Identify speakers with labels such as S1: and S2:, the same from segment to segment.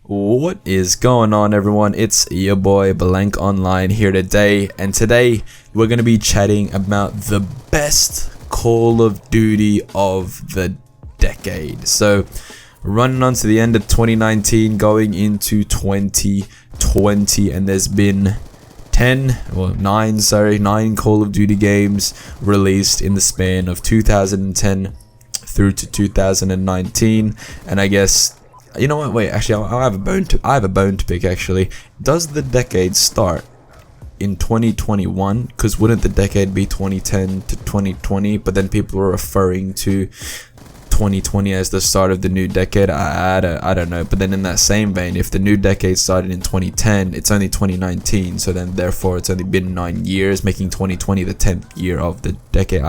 S1: What is going on, everyone? It's your boy Blank Online here today, and today we're going to be chatting about the best Call of Duty of the decade. So running on to the end of 2019 going into 2020, and there's been 9 Call of Duty games released in the span of 2010 through to 2019. And I guess, you know what, wait, actually I have a bone to pick. Actually, does the decade start in 2021? Because wouldn't the decade be 2010 to 2020, but then people are referring to 2020 as the start of the new decade? I don't know. But then in that same vein, if the new decade started in 2010, it's only 2019, so then therefore it's only been 9 years, making 2020 the 10th year of the decade.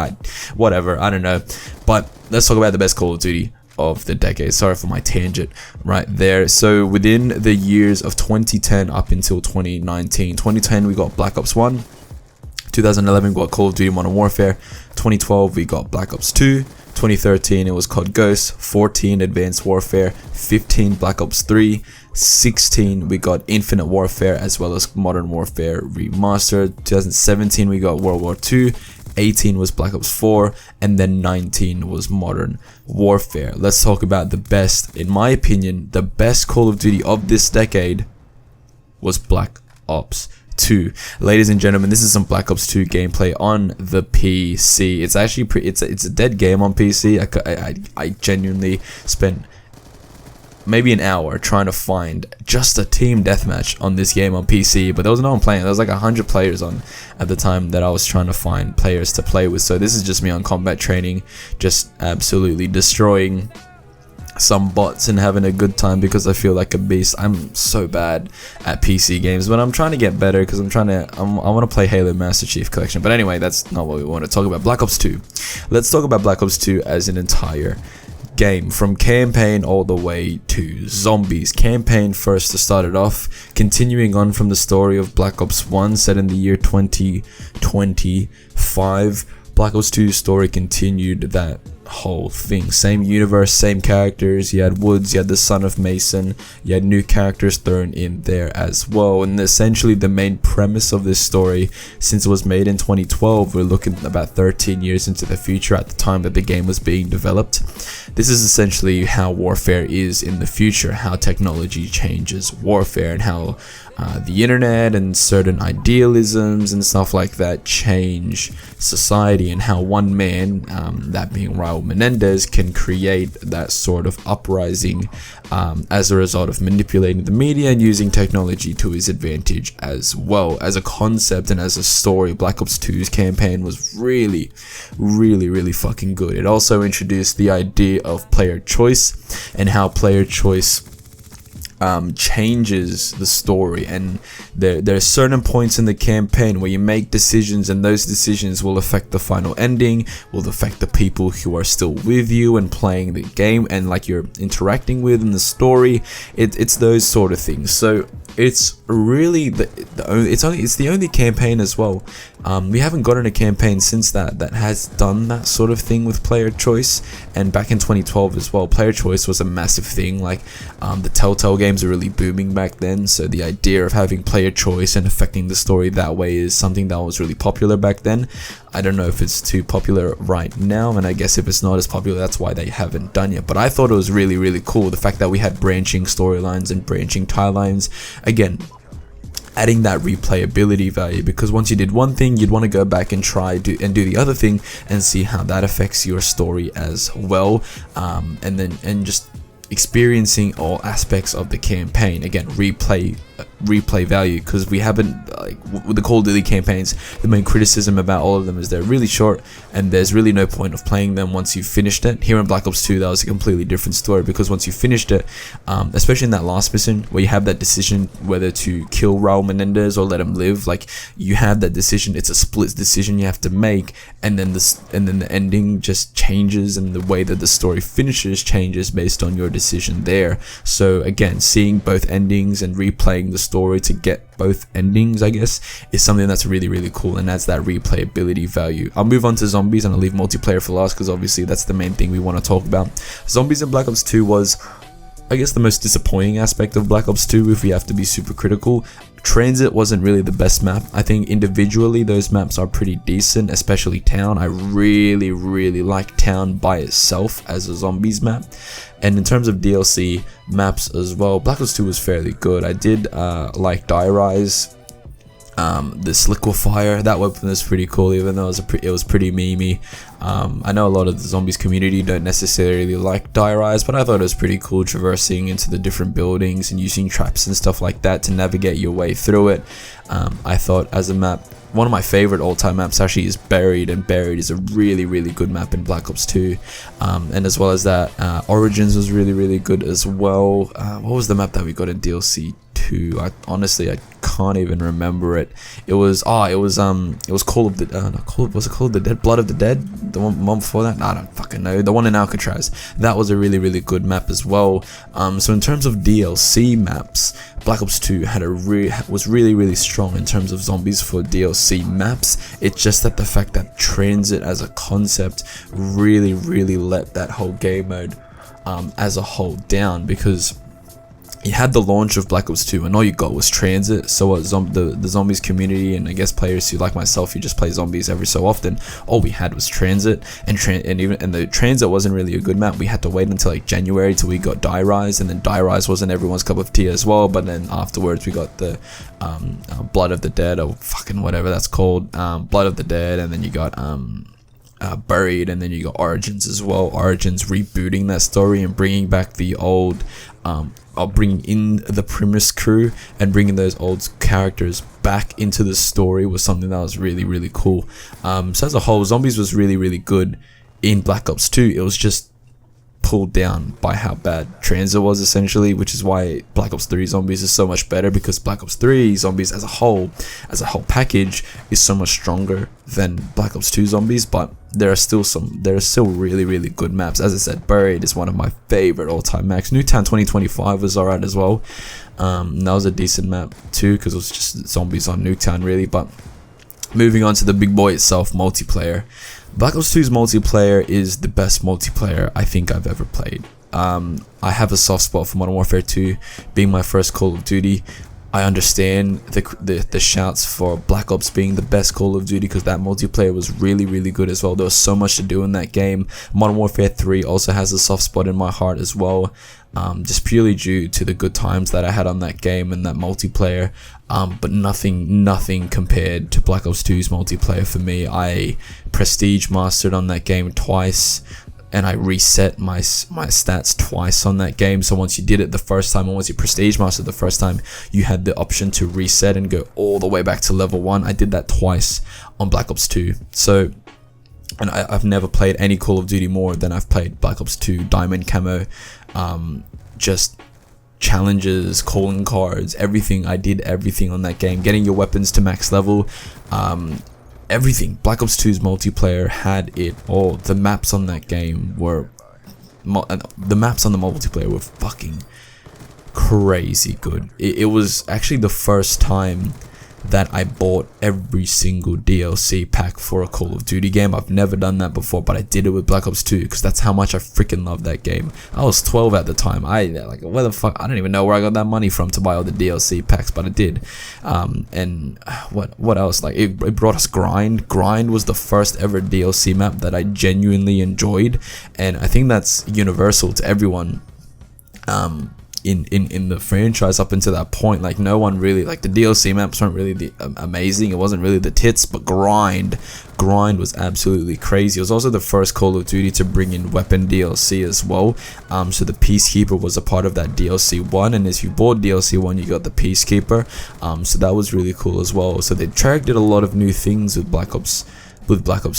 S1: Whatever, I don't know. But let's talk about the best Call of Duty of the decade. Sorry for my tangent right there. So within the years of 2010 up until 2010 we got Black Ops 1. 2011 we got Call of Duty Modern Warfare. 2012 we got Black Ops 2. 2013 it was COD Ghost. 14 Advanced Warfare. 15 Black Ops 3. 16 we got Infinite Warfare as well as Modern Warfare Remastered. 2017 we got World War 2. 18 was Black Ops 4, and then 19 was Modern Warfare. Let's talk about the best. In my opinion, the best Call of Duty of this decade was Black Ops 2. Ladies and gentlemen, this is some Black Ops 2 gameplay on the PC. It's actually it's a dead game on PC. I genuinely spent maybe an hour trying to find just a team deathmatch on this game on PC, but there was no one playing. There was like 100 players on at the time that I was trying to find players to play with. So this is just me on combat training, just absolutely destroying some bots and having a good time because I feel like a beast. I'm so bad at PC games, but I'm trying to get better because I want to play Halo Master Chief Collection. But anyway, that's not what we want to talk about. Black Ops 2. Let's talk about Black Ops 2 as an entire game, from campaign all the way to zombies. Campaign first to start it off, continuing on from the story of Black Ops 1 set in the year 2025. Black Ops 2's story continued that whole thing. Same universe, same characters. You had Woods, you had the son of Mason, you had new characters thrown in there as well. And essentially the main premise of this story, since it was made in 2012, we're looking about 13 years into the future at the time that the game was being developed. This is essentially how warfare is in the future, how technology changes warfare, and how the internet and certain idealisms and stuff like that change society, and how one man, that being Raul Menendez, can create that sort of uprising as a result of manipulating the media and using technology to his advantage as well. As a concept and as a story, Black Ops 2's campaign was really fucking good. It also introduced the idea of player choice and how player choice changes the story, and there are certain points in the campaign where you make decisions, and those decisions will affect the final ending, will affect the people who are still with you and playing the game and like you're interacting with in the story. It's those sort of things. So it's really it's the only campaign as well. We haven't gotten a campaign since that has done that sort of thing with player choice. And back in 2012 as well, player choice was a massive thing. Like the Telltale games are really booming back then, so the idea of having player choice and affecting the story that way is something that was really popular back then. I don't know if it's too popular right now, and I guess if it's not as popular, that's why they haven't done yet. But I thought it was really cool, the fact that we had branching storylines and branching timelines. Again, adding that replayability value, because once you did one thing, you'd want to go back and do the other thing and see how that affects your story as well, and just experiencing all aspects of the campaign. Again, replay value, because we haven't, like with the Call of Duty campaigns, the main criticism about all of them is they're really short and there's really no point of playing them once you've finished it. Here in Black Ops 2 that was a completely different story, because once you finished it, especially in that last mission where you have that decision whether to kill Raul Menendez or let him live, like you have that decision. It's a split decision you have to make, and then the ending just changes, and the way that the story finishes changes based on your decision there. So again, seeing both endings and replaying the story to get both endings, I guess, is something that's really cool and adds that replayability value. I'll move on to zombies and I'll leave multiplayer for last, because obviously that's the main thing we want to talk about. Zombies in Black Ops 2 was I guess the most disappointing aspect of Black Ops 2, if we have to be super critical, Transit wasn't really the best map. I think individually those maps are pretty decent, especially Town. I really like Town by itself as a zombies map. And in terms of DLC maps as well, Black Ops 2 was fairly good. I did like Die Rise. This liquefier, that weapon is pretty cool, even though it was pretty memey. I know a lot of the zombies community don't necessarily like Die Rise, but I thought it was pretty cool traversing into the different buildings and using traps and stuff like that to navigate your way through it. I thought as a map, one of my favorite all-time maps actually is Buried, and Buried is a really good map in Black Ops 2. And as well as that, Origins was really good as well. What was the map that we got in DLC 2? Honestly, I can't even remember it. It was Call of the was it Call of the Dead? Blood of the Dead? The one before that? I don't fucking know. The one in Alcatraz. That was a really good map as well. So in terms of DLC maps, Black Ops 2 was really strong in terms of zombies for DLC maps. It's just that the fact that Transit as a concept really let that whole game mode as a whole down, because you had the launch of Black Ops 2 and all you got was Transit. So what the zombies community, and I guess players who like myself who just play zombies every so often, all we had was Transit, and the Transit wasn't really a good map. We had to wait until like January till we got Die Rise, and then Die Rise wasn't everyone's cup of tea as well. But then afterwards we got the Blood of the Dead, or fucking whatever that's called, Blood of the Dead, and then you got Buried, and then you got Origins as well. Origins rebooting that story and bringing back the old bringing in the Primus crew and bringing those old characters back into the story was something that was really cool. So as a whole, zombies was really good in Black Ops 2. It was just pulled down by how bad Transit was, essentially, which is why Black Ops 3 zombies is so much better, because Black Ops 3 zombies as a whole package is so much stronger than Black Ops 2 zombies. But there are still really good maps. As I said, Buried is one of my favorite all-time maps. Nuketown 2025 was alright as well. That was a decent map too, because it was just zombies on Nuketown really. But moving on to the big boy itself, multiplayer. Black Ops 2's multiplayer is the best multiplayer I think I've ever played. I have a soft spot for Modern Warfare 2 being my first Call of Duty. I understand the shouts for Black Ops being the best Call of Duty, because that multiplayer was really good as well. There was so much to do in that game. Modern Warfare 3 also has a soft spot in my heart as well, just purely due to the good times that I had on that game and that multiplayer. But nothing compared to Black Ops 2's multiplayer for me. I prestige mastered on that game twice, and I reset my stats twice on that game. So once you did it the first time, and once you prestige mastered the first time, you had the option to reset and go all the way back to level 1. I did that twice on Black Ops 2. So, and I've never played any Call of Duty more than I've played Black Ops 2 Diamond Camo. Just challenges, calling cards, everything. I did everything on that game, getting your weapons to max level, everything. Black Ops 2's multiplayer had it all. The maps on that game were the maps on the multiplayer were fucking crazy good. It was actually the first time that I bought every single DLC pack for a Call of Duty game. I've never done that before, but I did it with Black Ops 2 because that's how much I freaking love that game. I was 12 at the time. Where the fuck, I don't even know where I got that money from to buy all the DLC packs, but I did. And what else? Like it brought us Grind. Grind was the first ever DLC map that I genuinely enjoyed, and I think that's universal to everyone. In the franchise up until that point, like no one really, like the DLC maps weren't really amazing. It wasn't really the tits, but Grind was absolutely crazy. It was also the first Call of Duty to bring in weapon DLC as well. So the Peacekeeper was a part of that DLC 1, and if you bought DLC 1, you got the Peacekeeper. So that was really cool as well. So they did a lot of new things with Black Ops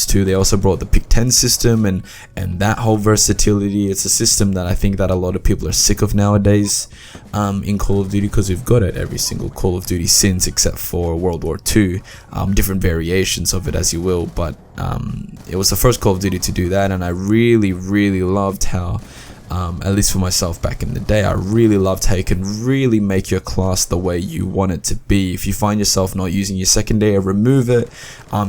S1: 2. They also brought the pick 10 system and that whole versatility. It's a system that I think that a lot of people are sick of nowadays in Call of Duty, because we've got it every single Call of Duty since, except for World War II. Different variations of it, as you will, but it was the first Call of Duty to do that, and I really loved how, at least for myself back in the day, I really loved how you can really make your class the way you want it to be. If you find yourself not using your secondary, remove it,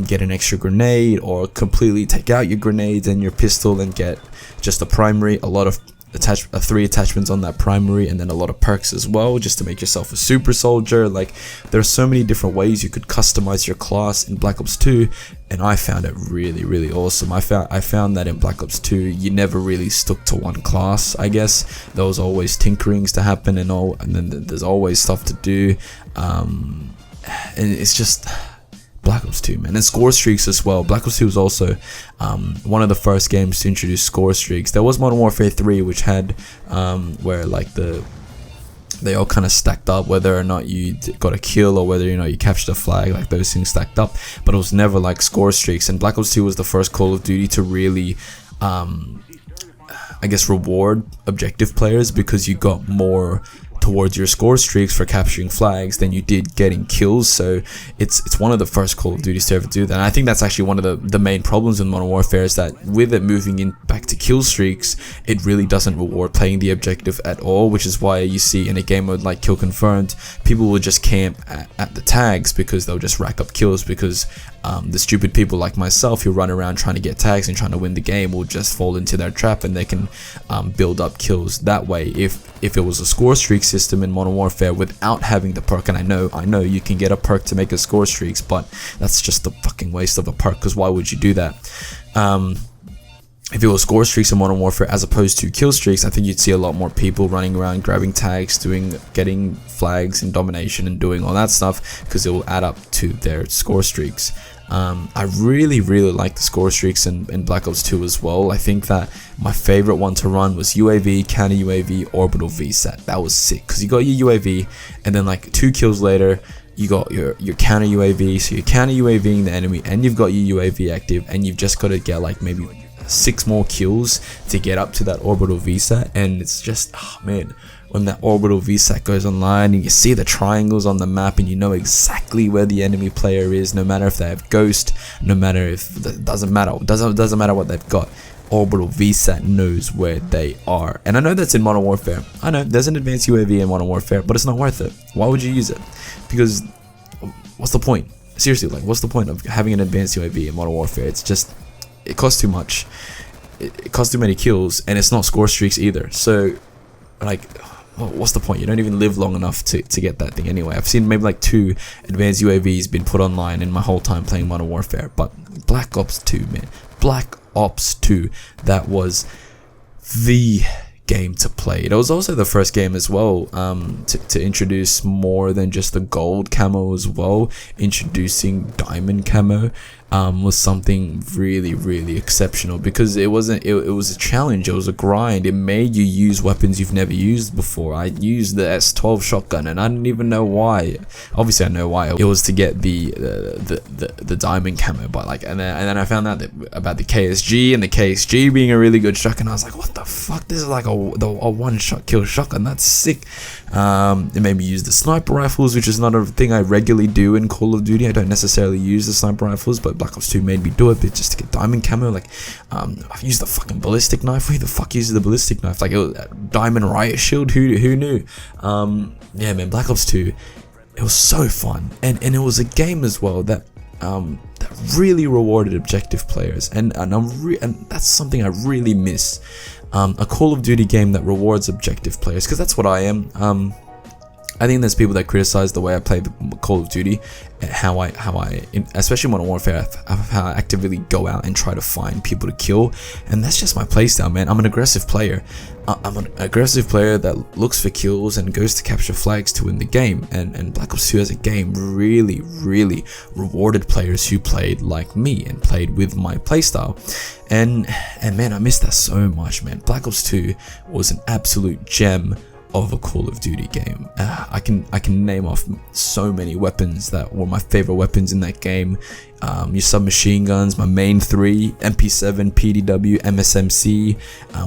S1: get an extra grenade, or completely take out your grenades and your pistol and get just a primary. A lot of 3 attachments on that primary, and then a lot of perks as well, just to make yourself a super soldier. Like, there are so many different ways you could customize your class in Black Ops 2, and I found it really awesome. I found that in Black Ops 2 you never really stuck to one class. I guess there was always tinkerings to happen and then there's always stuff to do, and it's just Black Ops 2, man. And score streaks as well. Black Ops 2 was also one of the first games to introduce score streaks. There was Modern Warfare 3, which had where like they all kind of stacked up, whether or not you got a kill or whether you captured a flag. Like, those things stacked up, but it was never like score streaks. And Black Ops 2 was the first Call of Duty to really I guess reward objective players, because you got more towards your score streaks for capturing flags than you did getting kills. So it's one of the first Call of Duties to ever do that, and I think that's actually one of the main problems with Modern Warfare, is that with it moving in back to kill streaks, it really doesn't reward playing the objective at all, which is why you see in a game mode like Kill Confirmed, people will just camp at the tags because they'll just rack up kills, because the stupid people like myself who run around trying to get tags and trying to win the game will just fall into their trap, and they can build up kills that way. If it was a score streak system in Modern Warfare without having the perk, and I know you can get a perk to make a score streaks, but that's just a fucking waste of a perk, because why would you do that? If it was score streaks in Modern Warfare as opposed to kill streaks, I think you'd see a lot more people running around grabbing tags, getting flags and domination and doing all that stuff, because it will add up to their score streaks. I really like the score streaks in Black Ops 2 as well. I think that my favorite one to run was UAV, counter UAV, orbital VSAT. That was sick, because you got your UAV, and then like 2 kills later, you got your counter UAV. So you're counter UAVing the enemy, and you've got your UAV active, and you've just got to get like maybe 6 more kills to get up to that orbital VSAT. And it's just, oh man, when that orbital VSAT goes online and you see the triangles on the map and you know exactly where the enemy player is, no matter if they have ghost, no matter if it doesn't matter what they've got, orbital VSAT knows where they are. And I know that's in Modern Warfare. I know there's an advanced UAV in Modern Warfare, but it's not worth it. Why would you use it? Because what's the point? Seriously, like, what's the point of having an advanced UAV in Modern Warfare? It's just, it costs too much. It costs too many kills, and it's not score streaks either. So, like, what's the point? You don't even live long enough to get that thing anyway. I've seen maybe like 2 advanced UAVs been put online in my whole time playing Modern Warfare. But Black Ops 2, man. Black Ops 2, that was the game to play. It was also the first game as well to introduce more than just the gold camo as well. Introducing diamond camo was something really exceptional, because it was a challenge, it was a grind. It made you use weapons you've never used before. I used the S12 shotgun, and I didn't even know why. Obviously I know why. It was to get the diamond camo, but like, and then I found out about the KSG, and the KSG being a really good shotgun. I was like, what the fuck, this is like a one shot kill shotgun, that's sick. It made me use the sniper rifles, which is not a thing I regularly do in Call of Duty. I don't necessarily use the sniper rifles, but Black Ops 2 made me do it, but just to get diamond camo. Like, I've used the fucking ballistic knife. Who the fuck uses the ballistic knife? Like, it was a diamond riot shield. Who knew? Yeah, man, Black Ops 2, it was so fun, and it was a game as well that really rewarded objective players, and that's something I really miss. A Call of Duty game that rewards objective players, because that's what I am. I think there's people that criticize the way I play the Call of Duty, how I especially Modern Warfare, how I actively go out and try to find people to kill, and that's just my playstyle, man. I'm an aggressive player. I'm an aggressive player that looks for kills and goes to capture flags to win the game, and Black Ops 2 as a game really rewarded players who played like me and played with my playstyle, and man, I miss that so much, man. Black Ops 2 was an absolute gem of a Call of Duty game. I can name off so many weapons that were my favorite weapons in that game. Your submachine guns, my main 3, MP7, PDW, MSMC.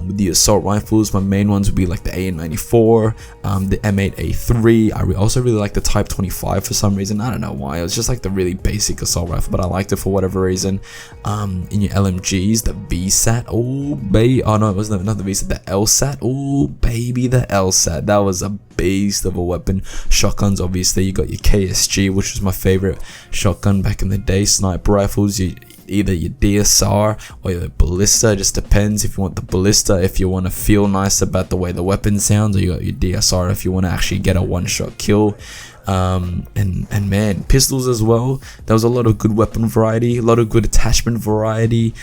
S1: With the assault rifles, my main ones would be like the AN94, the M8A3. I also really like the Type 25 for some reason. I don't know why. It was just like the really basic assault rifle, but I liked it for whatever reason. In your LMGs, the VSAT. Oh baby, oh no, it wasn't the VSAT, the LSAT. Oh baby, the LSAT. That was a beast of a weapon. Shotguns, obviously, you got your KSG, which was my favorite shotgun back in the day. Sniper rifles, either your DSR or your ballista. It just depends if you want the ballista, if you want to feel nice about the way the weapon sounds, or you got your DSR if you want to actually get a one-shot kill. And man, pistols as well. There was a lot of good weapon variety, a lot of good attachment variety,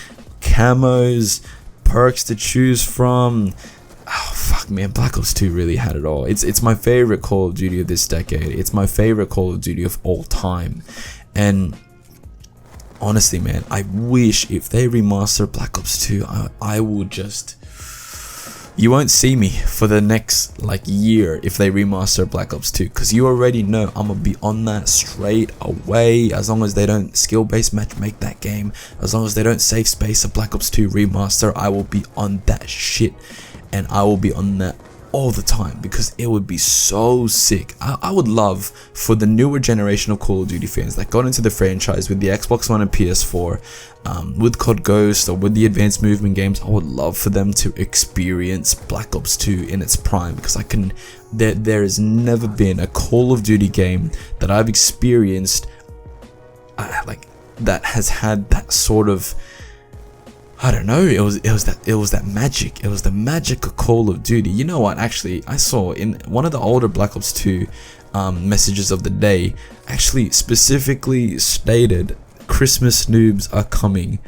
S1: camos, perks to choose from. Oh fuck, man, Black Ops 2 really had it all. It's my favorite Call of Duty of this decade. It's my favorite Call of Duty of all time. And honestly, man, I wish if they remaster Black Ops 2, I will just... You won't see me for the next like year if they remaster Black Ops 2, because you already know I'm gonna be on that straight away. As long as they don't skill-based matchmake that game, as long as they don't save space a Black Ops 2 remaster, I will be on that shit. And I will be on that all the time, because it would be so sick. I would love for the newer generation of Call of Duty fans that got into the franchise with the Xbox One and PS4, with COD Ghost or with the Advanced Movement games, I would love for them to experience Black Ops 2 in its prime, because there has never been a Call of Duty game that I've experienced like that has had that sort of, I don't know, it was that magic. It was the magic of Call of Duty. You know what, actually, I saw in one of the older Black Ops 2 messages of the day, actually specifically stated, Christmas noobs are coming,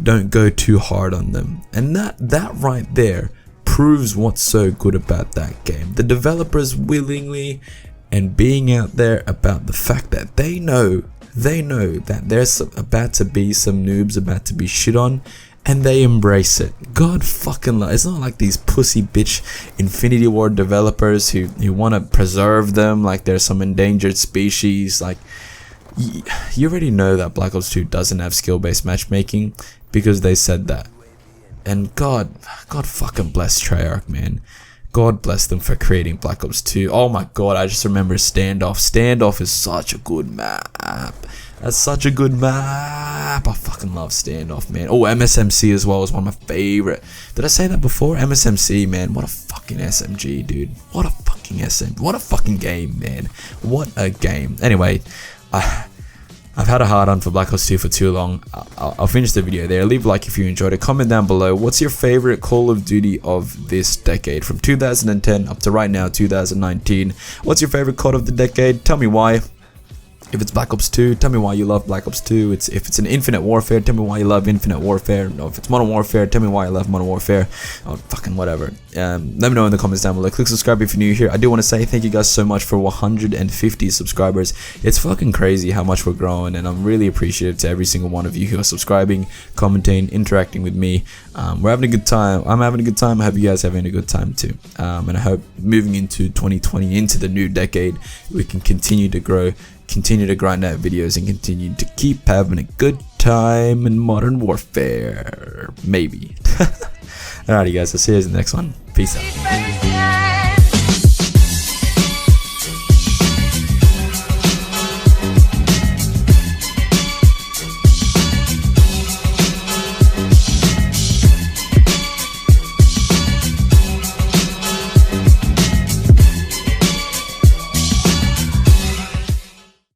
S1: don't go too hard on them. And that right there proves what's so good about that game. The developers willingly and being out there about the fact that they know that there's about to be some noobs about to be shit on, and they embrace it. God fucking love. It's not like these pussy bitch Infinity Ward developers who want to preserve them like they're some endangered species. Like, you already know that Black Ops 2 doesn't have skill-based matchmaking because they said that. And God fucking bless Treyarch, man. God bless them for creating Black Ops 2. Oh my god, I just remember Standoff. Standoff is such a good map. That's such a good map. I fucking love Standoff, man. Oh, MSMC as well is one of my favorite. Did I say that before? MSMC, man. What a fucking SMG, dude. What a fucking What a fucking game, man. What a game. Anyway, I've had a hard on for Black Ops 2 for too long. I'll finish the video there. Leave a like if you enjoyed it. Comment down below. What's your favorite Call of Duty of this decade? From 2010 up to right now, 2019. What's your favorite COD of the decade? Tell me why. If it's Black Ops 2, tell me why you love Black Ops 2. If it's an Infinite Warfare, tell me why you love Infinite Warfare. No, if it's Modern Warfare, tell me why you love Modern Warfare. Oh, fucking whatever. Let me know in the comments down below. Click subscribe if you're new here. I do want to say thank you guys so much for 150 subscribers. It's fucking crazy how much we're growing, and I'm really appreciative to every single one of you who are subscribing, commenting, interacting with me. We're having a good time. I'm having a good time. I hope you guys are having a good time too. And I hope moving into 2020, into the new decade, we can continue to grow, continue to grind out videos, and continue to keep having a good time in Modern Warfare. Maybe. Alrighty guys, I'll see you guys in the next one. Peace out.